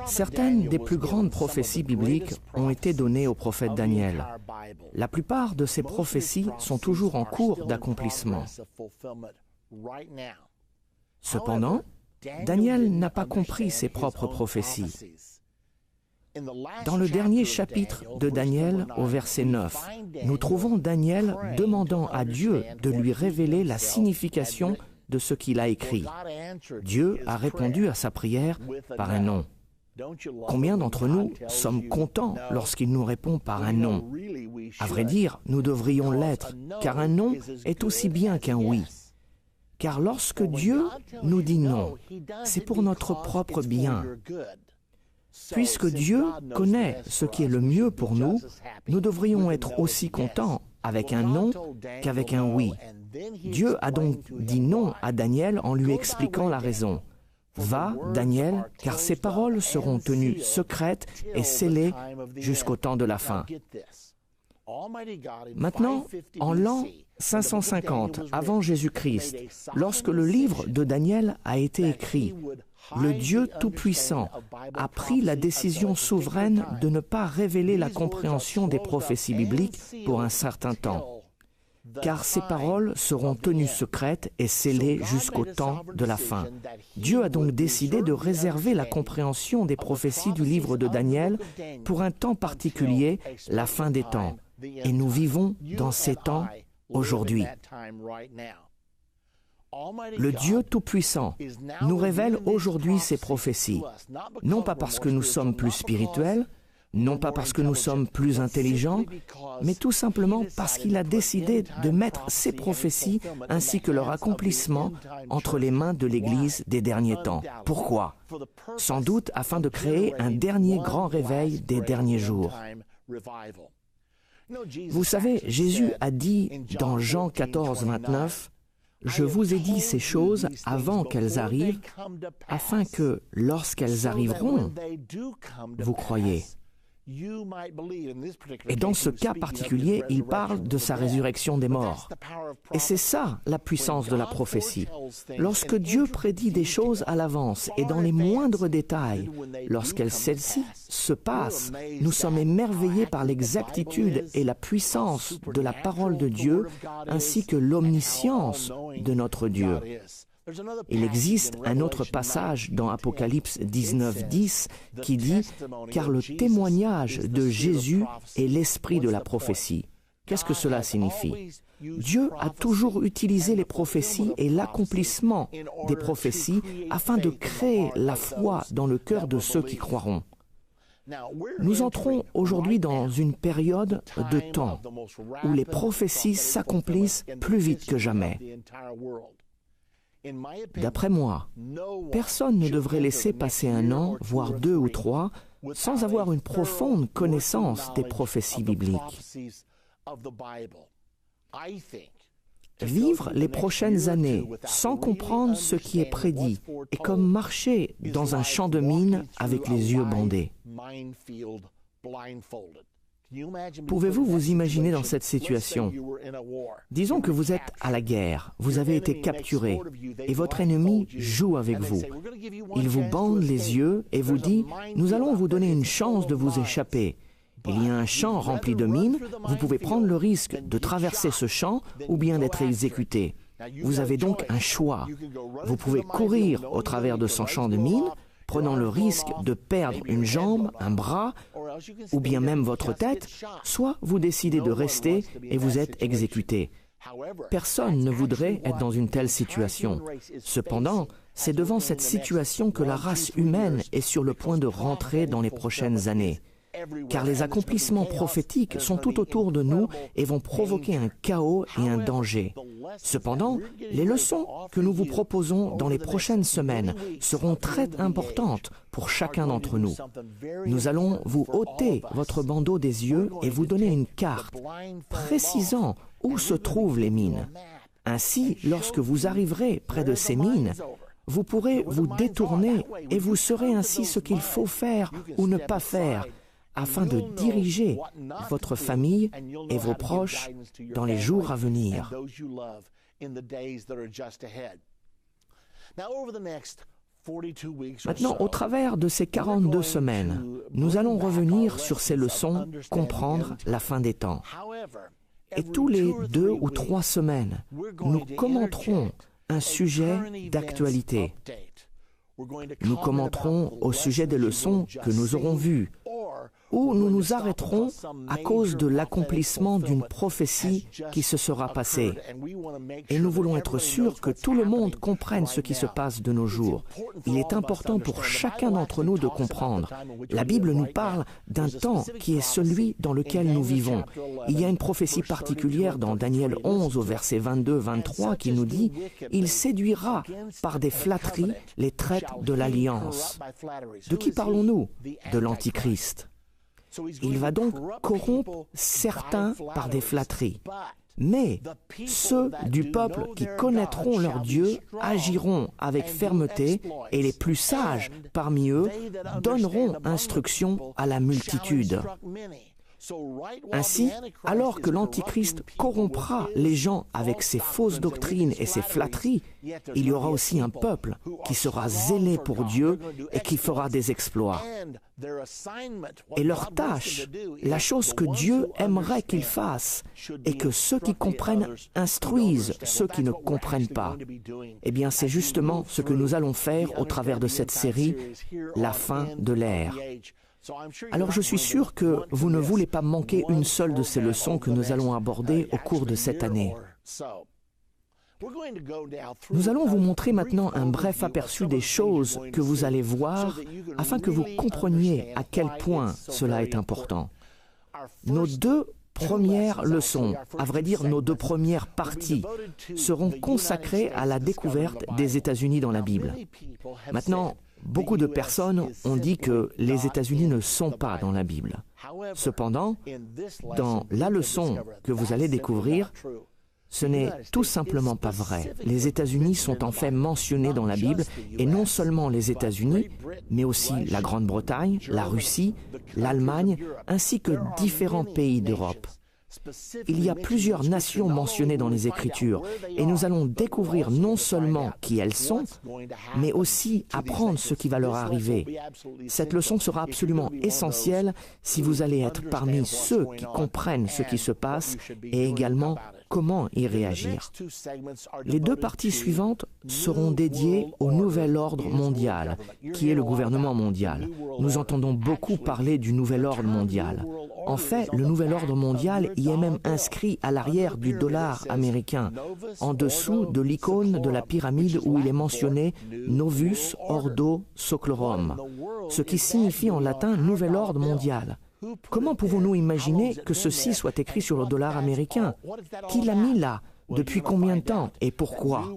Certaines des plus grandes prophéties bibliques ont été données au prophète Daniel. La plupart de ces prophéties sont toujours en cours d'accomplissement. Cependant, Daniel n'a pas compris ses propres prophéties. Dans le dernier chapitre de Daniel, au verset 9, nous trouvons Daniel demandant à Dieu de lui révéler la signification de ce qu'il a écrit. Dieu a répondu à sa prière par un non. Combien d'entre nous sommes contents lorsqu'il nous répond par un non? À vrai dire, nous devrions l'être, car un non est aussi bien qu'un oui. Car lorsque Dieu nous dit non, c'est pour notre propre bien. Puisque Dieu connaît ce qui est le mieux pour nous, nous devrions être aussi contents avec un non qu'avec un oui. Dieu a donc dit non à Daniel en lui expliquant la raison. « Va, Daniel, car ces paroles seront tenues secrètes et scellées jusqu'au temps de la fin. » Maintenant, en l'an 550 avant Jésus-Christ, lorsque le livre de Daniel a été écrit, le Dieu Tout-Puissant a pris la décision souveraine de ne pas révéler la compréhension des prophéties bibliques pour un certain temps, car ces paroles seront tenues secrètes et scellées jusqu'au temps de la fin. Dieu a donc décidé de réserver la compréhension des prophéties du livre de Daniel pour un temps particulier, la fin des temps. Et nous vivons dans ces temps aujourd'hui. Le Dieu Tout-Puissant nous révèle aujourd'hui ces prophéties, non pas parce que nous sommes plus spirituels, non pas parce que nous sommes plus intelligents, mais tout simplement parce qu'il a décidé de mettre ces prophéties ainsi que leur accomplissement entre les mains de l'Église des derniers temps. Pourquoi? Sans doute afin de créer un dernier grand réveil des derniers jours. Vous savez, Jésus a dit dans Jean 14, 29, « Je vous ai dit ces choses avant qu'elles arrivent, afin que, lorsqu'elles arriveront, vous croyez. » Et dans ce cas particulier, il parle de sa résurrection des morts. Et c'est ça la puissance de la prophétie. Lorsque Dieu prédit des choses à l'avance et dans les moindres détails, lorsqu'elles celles-ci se passent, nous sommes émerveillés par l'exactitude et la puissance de la parole de Dieu ainsi que l'omniscience de notre Dieu. Il existe un autre passage dans Apocalypse 19, 10 qui dit « Car le témoignage de Jésus est l'esprit de la prophétie ». Qu'est-ce que cela signifie? Dieu a toujours utilisé les prophéties et l'accomplissement des prophéties afin de créer la foi dans le cœur de ceux qui croiront. Nous entrons aujourd'hui dans une période de temps où les prophéties s'accomplissent plus vite que jamais. D'après moi, personne ne devrait laisser passer un an, voire 2 ou 3, sans avoir une profonde connaissance des prophéties bibliques. Vivre les prochaines années sans comprendre ce qui est prédit est comme marcher dans un champ de mines avec les yeux bandés. Pouvez-vous vous imaginer dans cette situation? Disons que vous êtes à la guerre, vous avez été capturé et votre ennemi joue avec vous. Il vous bande les yeux et vous dit « Nous allons vous donner une chance de vous échapper. Il y a un champ rempli de mines, vous pouvez prendre le risque de traverser ce champ ou bien d'être exécuté. Vous avez donc un choix. Vous pouvez courir au travers de ce champ de mines, prenant le risque de perdre une jambe, un bras, ou bien même votre tête, soit vous décidez de rester et vous êtes exécuté. Personne ne voudrait être dans une telle situation. Cependant, c'est devant cette situation que la race humaine est sur le point de rentrer dans les prochaines années. Car les accomplissements prophétiques sont tout autour de nous et vont provoquer un chaos et un danger. Cependant, les leçons que nous vous proposons dans les prochaines semaines seront très importantes pour chacun d'entre nous. Nous allons vous ôter votre bandeau des yeux et vous donner une carte précisant où se trouvent les mines. Ainsi, lorsque vous arriverez près de ces mines, vous pourrez vous détourner et vous saurez ainsi ce qu'il faut faire ou ne pas faire afin de diriger votre famille et vos proches dans les jours à venir. Maintenant, au travers de ces 42 semaines, nous allons revenir sur ces leçons, comprendre la fin des temps. Et tous les 2 ou 3 semaines, nous commenterons un sujet d'actualité. Nous commenterons au sujet des leçons que nous aurons vues, ou nous nous arrêterons à cause de l'accomplissement d'une prophétie qui se sera passée. Et nous voulons être sûrs que tout le monde comprenne ce qui se passe de nos jours. Il est important pour chacun d'entre nous de comprendre. La Bible nous parle d'un temps qui est celui dans lequel nous vivons. Il y a une prophétie particulière dans Daniel 11 au verset 22-23 qui nous dit « Il séduira par des flatteries les traites de l'alliance ». De qui parlons-nous? De l'Antichrist. Il va donc corrompre certains par des flatteries. Mais ceux du peuple qui connaîtront leur Dieu agiront avec fermeté et les plus sages parmi eux donneront instruction à la multitude. Ainsi, alors que l'Antichrist corrompra les gens avec ses fausses doctrines et ses flatteries, il y aura aussi un peuple qui sera zélé pour Dieu et qui fera des exploits. Et leur tâche, la chose que Dieu aimerait qu'ils fassent, est que ceux qui comprennent instruisent ceux qui ne comprennent pas. Eh bien, c'est justement ce que nous allons faire au travers de cette série, La fin de l'ère. Alors je suis sûr que vous ne voulez pas manquer une seule de ces leçons que nous allons aborder au cours de cette année. Nous allons vous montrer maintenant un bref aperçu des choses que vous allez voir afin que vous compreniez à quel point cela est important. Nos 2 premières leçons, à vrai dire nos 2 premières parties, seront consacrées à la découverte des États-Unis dans la Bible. Maintenant, beaucoup de personnes ont dit que les États-Unis ne sont pas dans la Bible. Cependant, dans la leçon que vous allez découvrir, ce n'est tout simplement pas vrai. Les États-Unis sont en fait mentionnés dans la Bible, et non seulement les États-Unis, mais aussi la Grande-Bretagne, la Russie, l'Allemagne, ainsi que différents pays d'Europe. Il y a plusieurs nations mentionnées dans les Écritures et nous allons découvrir non seulement qui elles sont, mais aussi apprendre ce qui va leur arriver. Cette leçon sera absolument essentielle si vous allez être parmi ceux qui comprennent ce qui se passe et également comment y réagir. Les 2 parties suivantes seront dédiées au nouvel ordre mondial, qui est le gouvernement mondial. Nous entendons beaucoup parler du nouvel ordre mondial. En fait, le nouvel ordre mondial y est même inscrit à l'arrière du dollar américain, en dessous de l'icône de la pyramide où il est mentionné « Novus Ordo Seclorum », ce qui signifie en latin « nouvel ordre mondial ». Comment pouvons-nous imaginer que ceci soit écrit sur le dollar américain? Qui l'a mis là? Depuis combien de temps? Et pourquoi?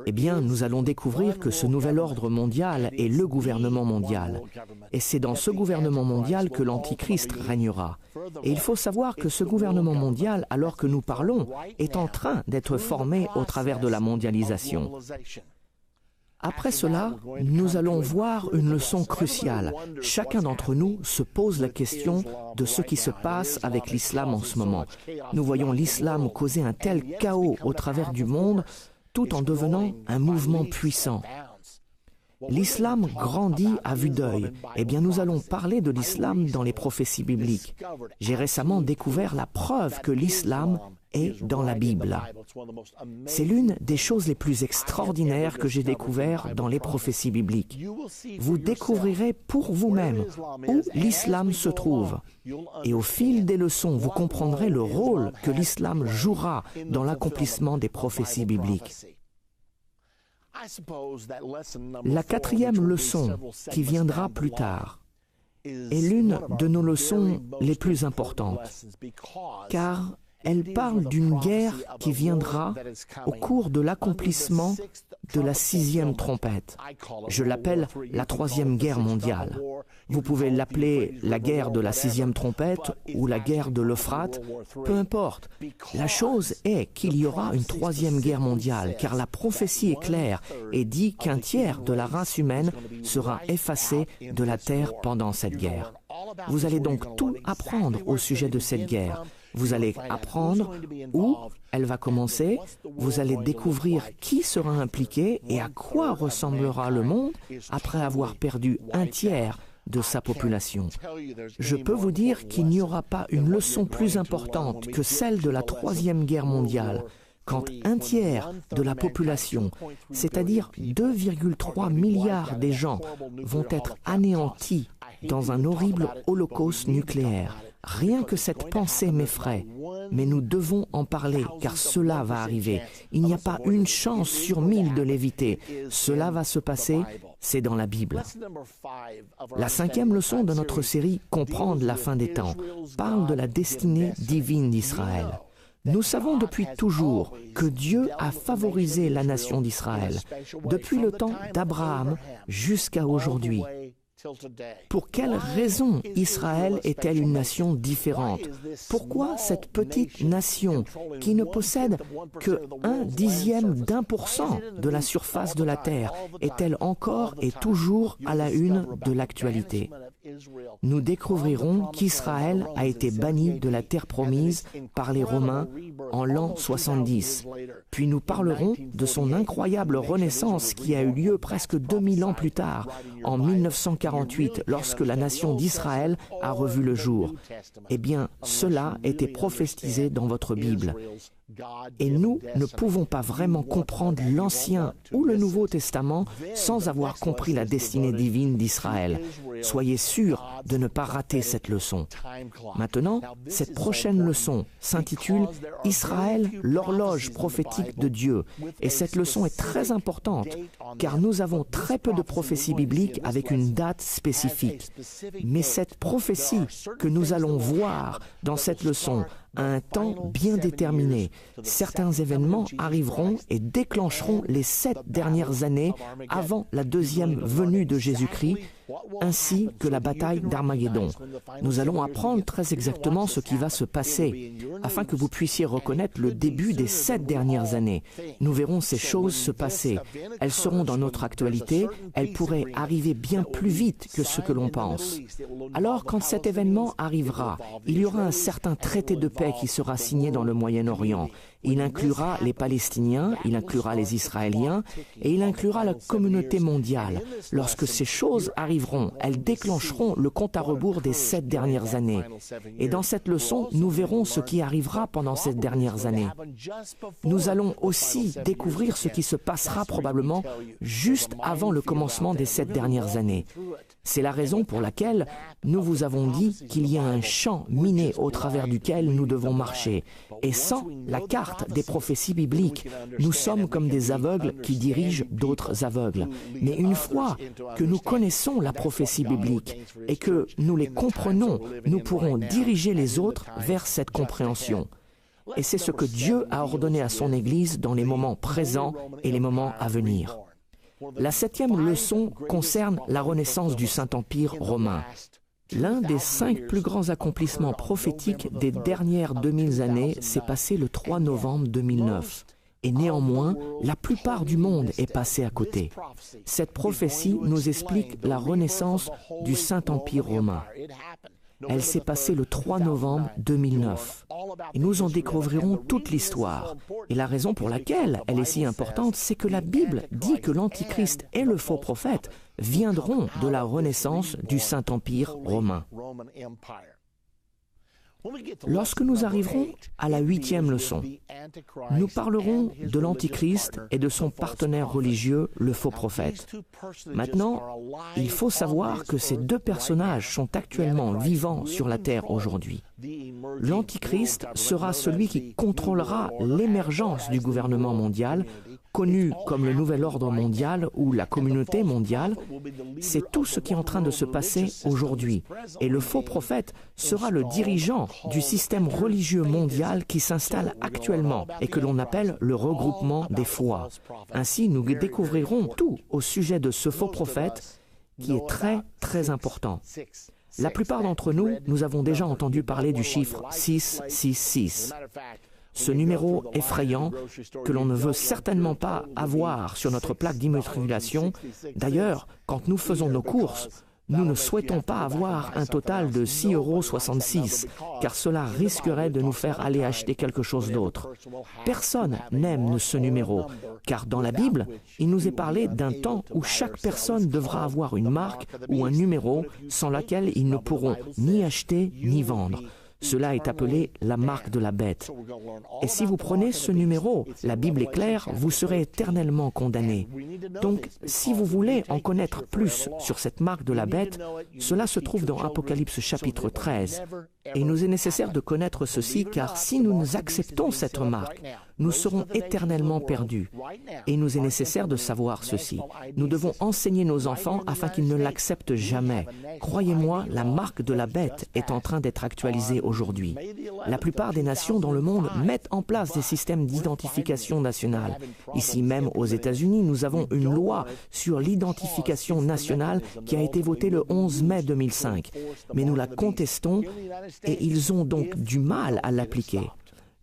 Eh bien, nous allons découvrir que ce nouvel ordre mondial est le gouvernement mondial. Et c'est dans ce gouvernement mondial que l'Antichrist régnera. Et il faut savoir que ce gouvernement mondial, alors que nous parlons, est en train d'être formé au travers de la mondialisation. Après cela, nous allons voir une leçon cruciale. Chacun d'entre nous se pose la question de ce qui se passe avec l'islam en ce moment. Nous voyons l'islam causer un tel chaos au travers du monde, tout en devenant un mouvement puissant. L'islam grandit à vue d'œil. Eh bien, nous allons parler de l'islam dans les prophéties bibliques. J'ai récemment découvert la preuve que l'islam est dans la Bible. C'est l'une des choses les plus extraordinaires que j'ai découvert dans les prophéties bibliques. Vous découvrirez pour vous-même où l'islam se trouve. Et au fil des leçons, vous comprendrez le rôle que l'islam jouera dans l'accomplissement des prophéties bibliques. La 4e leçon, qui viendra plus tard, est l'une de nos leçons les plus importantes, car elle parle d'une guerre qui viendra au cours de l'accomplissement de la 6e trompette. Je l'appelle la 3e guerre mondiale. Vous pouvez l'appeler la guerre de la 6e trompette ou la guerre de l'Euphrate, peu importe. La chose est qu'il y aura une 3e guerre mondiale, car la prophétie est claire et dit qu'un tiers de la race humaine sera effacé de la terre pendant cette guerre. Vous allez donc tout apprendre au sujet de cette guerre. Vous allez apprendre où elle va commencer, vous allez découvrir qui sera impliqué et à quoi ressemblera le monde après avoir perdu un tiers de sa population. Je peux vous dire qu'il n'y aura pas une leçon plus importante que celle de la Troisième Guerre mondiale, quand un tiers de la population, c'est-à-dire 2,3 milliards des gens, vont être anéantis dans un horrible holocauste nucléaire. Rien que cette pensée m'effraie, mais nous devons en parler car cela va arriver. Il n'y a pas une chance sur 1000 de l'éviter. Cela va se passer, c'est dans la Bible. La 5e leçon de notre série « Comprendre la fin des temps » parle de la destinée divine d'Israël. Nous savons depuis toujours que Dieu a favorisé la nation d'Israël, depuis le temps d'Abraham jusqu'à aujourd'hui. Pour quelle raison Israël est-elle une nation différente? Pourquoi cette petite nation qui ne possède que 0,1% de la surface de la terre est-elle encore et toujours à la une de l'actualité? Nous découvrirons qu'Israël a été banni de la terre promise par les Romains en l'an 70. Puis nous parlerons de son incroyable renaissance qui a eu lieu presque 2000 ans plus tard, en 1948, lorsque la nation d'Israël a revu le jour. Eh bien, cela était prophétisé dans votre Bible. Et nous ne pouvons pas vraiment comprendre l'Ancien ou le Nouveau Testament sans avoir compris la destinée divine d'Israël. Soyez sûrs de ne pas rater cette leçon. Maintenant, cette prochaine leçon s'intitule « Israël, l'horloge prophétique de Dieu ». Et cette leçon est très importante, car nous avons très peu de prophéties bibliques avec une date spécifique. Mais cette prophétie que nous allons voir dans cette leçon à un temps bien déterminé. Certains événements arriveront et déclencheront les 7 dernières années avant la deuxième venue de Jésus-Christ, ainsi que la bataille d'Armageddon. Nous allons apprendre très exactement ce qui va se passer, afin que vous puissiez reconnaître le début des 7 dernières années. Nous verrons ces choses se passer. Elles seront dans notre actualité, elles pourraient arriver bien plus vite que ce que l'on pense. Alors, quand cet événement arrivera, il y aura un certain traité de paix qui sera signé dans le Moyen-Orient. Il inclura les Palestiniens, il inclura les Israéliens et il inclura la communauté mondiale. Lorsque ces choses arriveront, elles déclencheront le compte à rebours des 7 dernières années. Et dans cette leçon, nous verrons ce qui arrivera pendant ces dernières années. Nous allons aussi découvrir ce qui se passera probablement juste avant le commencement des 7 dernières années. C'est la raison pour laquelle nous vous avons dit qu'il y a un champ miné au travers duquel nous devons marcher. Et sans la carte des prophéties bibliques, nous sommes comme des aveugles qui dirigent d'autres aveugles. Mais une fois que nous connaissons la prophétie biblique et que nous les comprenons, nous pourrons diriger les autres vers cette compréhension. Et c'est ce que Dieu a ordonné à son Église dans les moments présents et les moments à venir. La 7e leçon concerne la renaissance du Saint-Empire romain. L'un des 5 plus grands accomplissements prophétiques des dernières 2000 années s'est passé le 3 novembre 2009. Et néanmoins, la plupart du monde est passé à côté. Cette prophétie nous explique la renaissance du Saint-Empire romain. Elle s'est passée le 3 novembre 2009. Et nous en découvrirons toute l'histoire. Et la raison pour laquelle elle est si importante, c'est que la Bible dit que l'Antichrist et le faux prophète viendront de la renaissance du Saint-Empire romain. Lorsque nous arriverons à la 8e leçon, nous parlerons de l'Antichrist et de son partenaire religieux, le faux prophète. Maintenant, il faut savoir que ces 2 personnages sont actuellement vivants sur la terre aujourd'hui. L'Antichrist sera celui qui contrôlera l'émergence du gouvernement mondial, connu comme le Nouvel Ordre mondial ou la Communauté mondiale. C'est tout ce qui est en train de se passer aujourd'hui. Et le faux prophète sera le dirigeant du système religieux mondial qui s'installe actuellement et que l'on appelle le regroupement des foi. Ainsi, nous découvrirons tout au sujet de ce faux prophète qui est très, très important. La plupart d'entre nous, nous avons déjà entendu parler du chiffre 666. Ce numéro effrayant que l'on ne veut certainement pas avoir sur notre plaque d'immatriculation. D'ailleurs, quand nous faisons nos courses, Nous ne souhaitons pas avoir un total de 6,66 €, car cela risquerait de nous faire aller acheter quelque chose d'autre. Personne n'aime ce numéro, car dans la Bible, il nous est parlé d'un temps où chaque personne devra avoir une marque ou un numéro sans laquelle ils ne pourront ni acheter ni vendre. Cela est appelé la marque de la bête. Et si vous prenez ce numéro, la Bible est claire, vous serez éternellement condamné. Donc, si vous voulez en connaître plus sur cette marque de la bête, cela se trouve dans Apocalypse chapitre 13. Et il nous est nécessaire de connaître ceci, car si nous acceptons cette marque, nous serons éternellement perdus. Et il nous est nécessaire de savoir ceci. Nous devons enseigner nos enfants afin qu'ils ne l'acceptent jamais. Croyez-moi, la marque de la bête est en train d'être actualisée aujourd'hui. La plupart des nations dans le monde mettent en place des systèmes d'identification nationale. Ici même aux États-Unis, nous avons une loi sur l'identification nationale qui a été votée le 11 mai 2005. Mais nous la contestons et ils ont donc du mal à l'appliquer.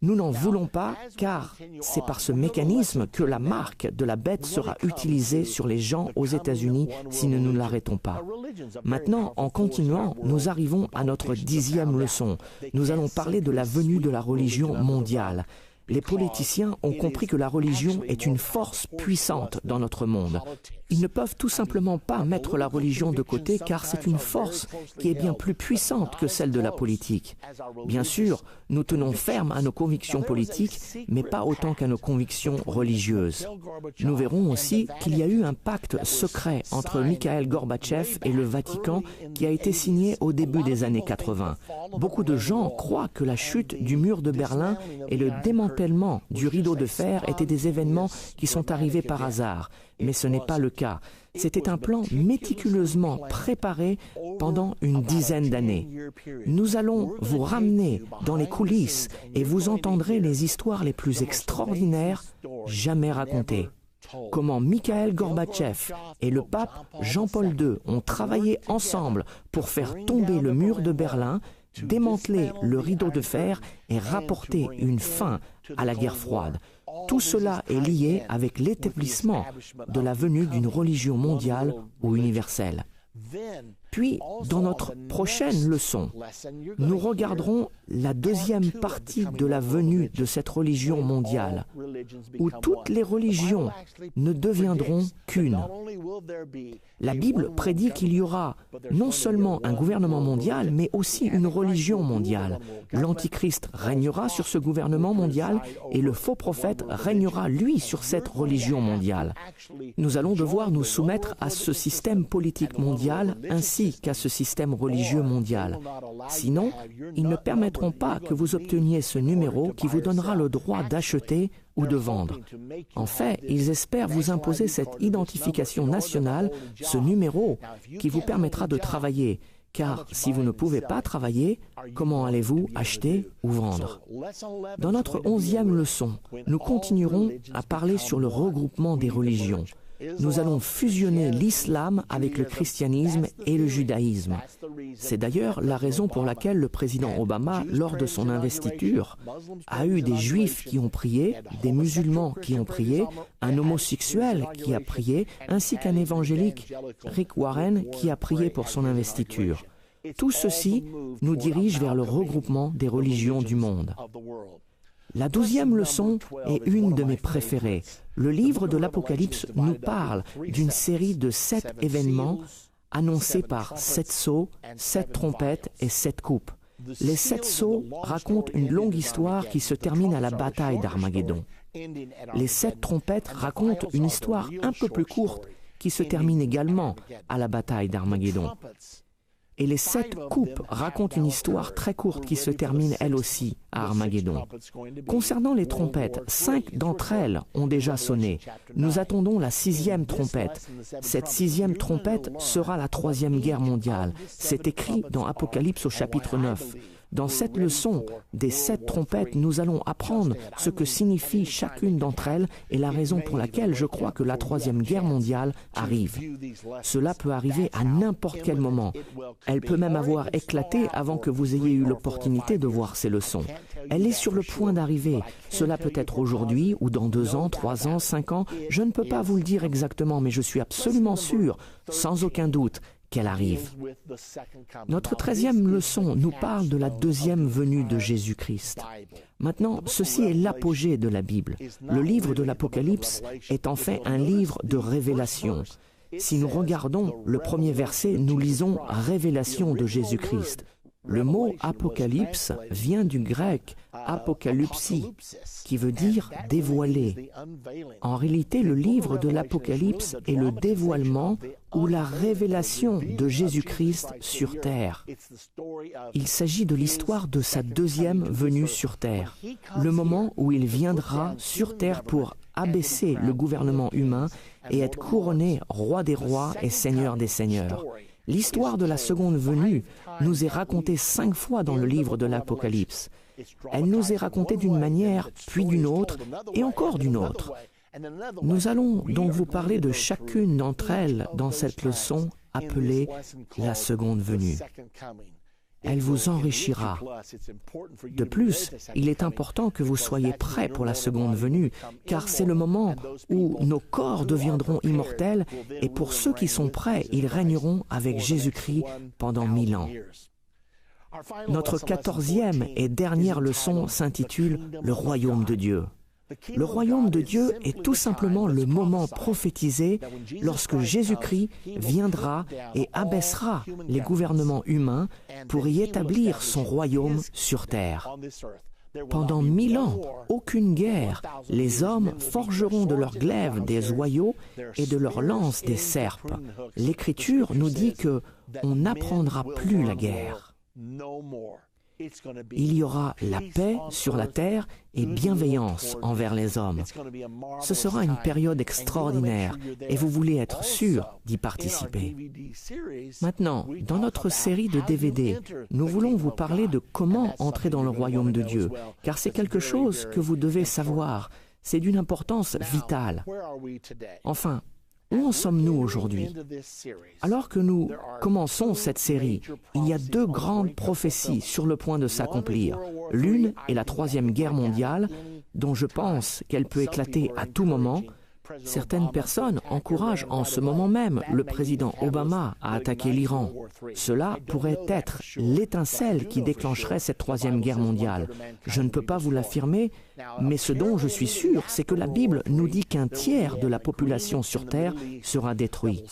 Nous n'en voulons pas, car c'est par ce mécanisme que la marque de la bête sera utilisée sur les gens aux États-Unis si nous ne l'arrêtons pas. Maintenant, en continuant, nous arrivons à notre 10e leçon. Nous allons parler de la venue de la religion mondiale. Les politiciens ont compris que la religion est une force puissante dans notre monde. Ils ne peuvent tout simplement pas mettre la religion de côté car c'est une force qui est bien plus puissante que celle de la politique. Bien sûr, nous tenons ferme à nos convictions politiques, mais pas autant qu'à nos convictions religieuses. Nous verrons aussi qu'il y a eu un pacte secret entre Mikhaïl Gorbatchev et le Vatican qui a été signé au début des années 80. Beaucoup de gens croient que la chute du mur de Berlin et le démantèlement du rideau de fer étaient des événements qui sont arrivés par hasard. Mais ce n'est pas le cas. C'était un plan méticuleusement préparé pendant une dizaine d'années. Nous allons vous ramener dans les coulisses et vous entendrez les histoires les plus extraordinaires jamais racontées. Comment Mikhaïl Gorbatchev et le pape Jean-Paul II ont travaillé ensemble pour faire tomber le mur de Berlin, démanteler le rideau de fer et rapporter une fin à la guerre froide. Tout cela est lié avec l'établissement de la venue d'une religion mondiale ou universelle. Puis, dans notre prochaine leçon, nous regarderons la deuxième partie de la venue de cette religion mondiale, où toutes les religions ne deviendront qu'une. La Bible prédit qu'il y aura non seulement un gouvernement mondial, mais aussi une religion mondiale. L'Antichrist régnera sur ce gouvernement mondial et le faux prophète régnera, lui, sur cette religion mondiale. Nous allons devoir nous soumettre à ce système politique mondial ainsi qu'à ce système religieux mondial. Sinon, ils ne permettront pas que vous obteniez ce numéro qui vous donnera le droit d'acheter ou de vendre. En fait, ils espèrent vous imposer cette identification nationale, ce numéro, qui vous permettra de travailler. Car si vous ne pouvez pas travailler, comment allez-vous acheter ou vendre? Dans notre 11e leçon, nous continuerons à parler sur le regroupement des religions. Nous allons fusionner l'islam avec le christianisme et le judaïsme. C'est d'ailleurs la raison pour laquelle le président Obama, lors de son investiture, a eu des juifs qui ont prié, des musulmans qui ont prié, un homosexuel qui a prié, ainsi qu'un évangélique, Rick Warren, qui a prié pour son investiture. Tout ceci nous dirige vers le regroupement des religions du monde. La 12e leçon est une de mes préférées. Le livre de l'Apocalypse nous parle d'une série de 7 événements annoncés par 7 sceaux, 7 trompettes et 7 coupes. Les 7 sceaux racontent une longue histoire qui se termine à la bataille d'Armageddon. Les 7 trompettes racontent une histoire un peu plus courte qui se termine également à la bataille d'Armageddon. Et les 7 coupes racontent une histoire très courte qui se termine elle aussi à Armageddon. Concernant les trompettes, 5 d'entre elles ont déjà sonné. Nous attendons la 6e trompette. Cette 6e trompette sera la 3e guerre mondiale. C'est écrit dans Apocalypse au chapitre 9. Dans cette leçon des 7 trompettes, nous allons apprendre ce que signifie chacune d'entre elles et la raison pour laquelle je crois que la 3e guerre mondiale arrive. Cela peut arriver à n'importe quel moment. Elle peut même avoir éclaté avant que vous ayez eu l'opportunité de voir ces leçons. Elle est sur le point d'arriver. Cela peut être aujourd'hui ou dans 2 ans, 3 ans, 5 ans. Je ne peux pas vous le dire exactement, mais je suis absolument sûr, sans aucun doute, qu'elle arrive. Notre 13e leçon nous parle de la deuxième venue de Jésus-Christ. Maintenant, ceci est l'apogée de la Bible. Le livre de l'Apocalypse est en fait un livre de révélation. Si nous regardons le premier verset, nous lisons « Révélation de Jésus-Christ ». Le mot « apocalypse » vient du grec « apokalypsi », qui veut dire « dévoiler ». En réalité, le livre de l'Apocalypse est le dévoilement ou la révélation de Jésus-Christ sur terre. Il s'agit de l'histoire de sa deuxième venue sur terre, le moment où il viendra sur terre pour abaisser le gouvernement humain et être couronné roi des rois et seigneur des seigneurs. L'histoire de la seconde venue nous est racontée 5 fois dans le livre de l'Apocalypse. Elle nous est racontée d'une manière, puis d'une autre, et encore d'une autre. Nous allons donc vous parler de chacune d'entre elles dans cette leçon appelée la seconde venue. Elle vous enrichira. De plus, il est important que vous soyez prêts pour la seconde venue, car c'est le moment où nos corps deviendront immortels, et pour ceux qui sont prêts, ils régneront avec Jésus-Christ pendant 1000 ans. Notre 14e et dernière leçon s'intitule « Le royaume de Dieu ». Le royaume de Dieu est tout simplement le moment prophétisé lorsque Jésus-Christ viendra et abaissera les gouvernements humains pour y établir son royaume sur terre. Pendant 1000 ans, aucune guerre, les hommes forgeront de leurs glaives des oyaux et de leurs lances des serpes. L'Écriture nous dit que on n'apprendra plus la guerre. Il y aura la paix sur la terre et bienveillance envers les hommes. Ce sera une période extraordinaire et vous voulez être sûr d'y participer. Maintenant, dans notre série de DVD, nous voulons vous parler de comment entrer dans le royaume de Dieu, car c'est quelque chose que vous devez savoir. C'est d'une importance vitale. Enfin, où en sommes-nous aujourd'hui? Alors que nous commençons cette série, il y a 2 grandes prophéties sur le point de s'accomplir. L'une est la 3e guerre mondiale, dont je pense qu'elle peut éclater à tout moment. Certaines personnes encouragent en ce moment même le président Obama à attaquer l'Iran. Cela pourrait être l'étincelle qui déclencherait cette 3e guerre mondiale. Je ne peux pas vous l'affirmer, mais ce dont je suis sûr, c'est que la Bible nous dit qu'un tiers de la population sur Terre sera détruit.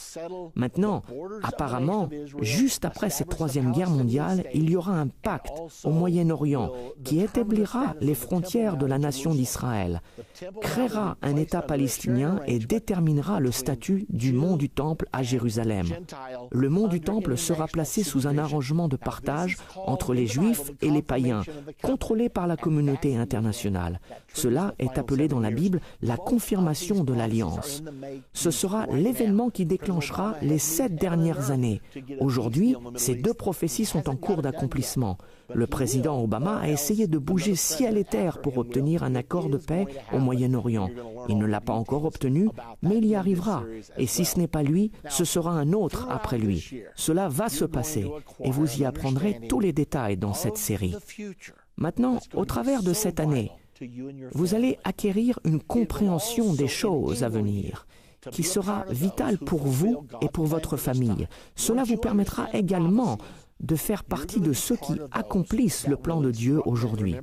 Maintenant, apparemment, juste après cette 3e guerre mondiale, il y aura un pacte au Moyen-Orient qui établira les frontières de la nation d'Israël, créera un État palestinien et déterminera le statut du mont du Temple à Jérusalem. Le mont du Temple sera placé sous un arrangement de partage entre les Juifs et les païens, contrôlé par la communauté internationale. Cela est appelé dans la Bible la confirmation de l'Alliance. Ce sera l'événement qui déclenchera les 7 dernières années. Aujourd'hui, ces 2 prophéties sont en cours d'accomplissement. Le président Obama a essayé de bouger ciel et terre pour obtenir un accord de paix au Moyen-Orient. Il ne l'a pas encore obtenu, mais il y arrivera. Et si ce n'est pas lui, ce sera un autre après lui. Cela va se passer, et vous y apprendrez tous les détails dans cette série. Maintenant, au travers de cette année, vous allez acquérir une compréhension des choses à venir, qui sera vitale pour vous et pour votre famille. Cela vous permettra également de faire partie de ceux qui accomplissent le plan de Dieu aujourd'hui.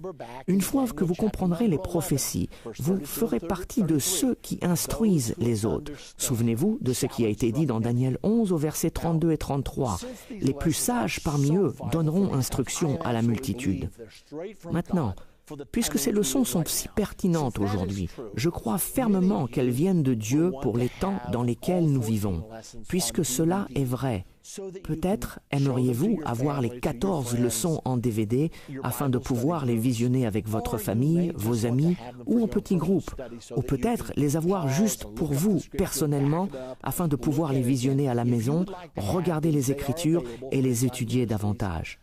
Une fois que vous comprendrez les prophéties, vous ferez partie de ceux qui instruisent les autres. Souvenez-vous de ce qui a été dit dans Daniel 11 au verset 32 et 33. Les plus sages parmi eux donneront instruction à la multitude. Maintenant, puisque ces leçons sont si pertinentes aujourd'hui, je crois fermement qu'elles viennent de Dieu pour les temps dans lesquels nous vivons. Puisque cela est vrai, peut-être aimeriez-vous avoir les 14 leçons en DVD afin de pouvoir les visionner avec votre famille, vos amis ou en petits groupes, ou peut-être les avoir juste pour vous personnellement afin de pouvoir les visionner à la maison, regarder les Écritures et les étudier davantage.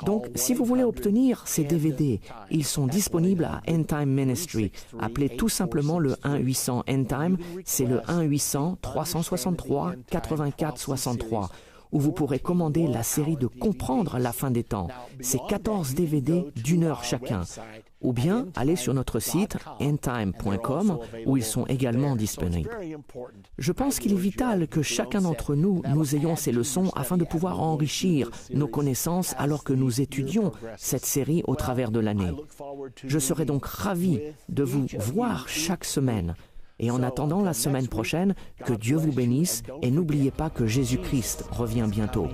Donc, si vous voulez obtenir ces DVD, ils sont disponibles à End Time Ministry. Appelez tout simplement le 1-800 End Time, c'est le 1-800-363-84-63. où vous pourrez commander la série de Comprendre la fin des temps. C'est 14 DVD d'1 heure chacun. Ou bien allez sur notre site endtime.com où ils sont également disponibles. Je pense qu'il est vital que chacun d'entre nous ayons ces leçons afin de pouvoir enrichir nos connaissances alors que nous étudions cette série au travers de l'année. Je serai donc ravi de vous voir chaque semaine. Et en attendant la semaine prochaine, que Dieu vous bénisse et n'oubliez pas que Jésus-Christ revient bientôt.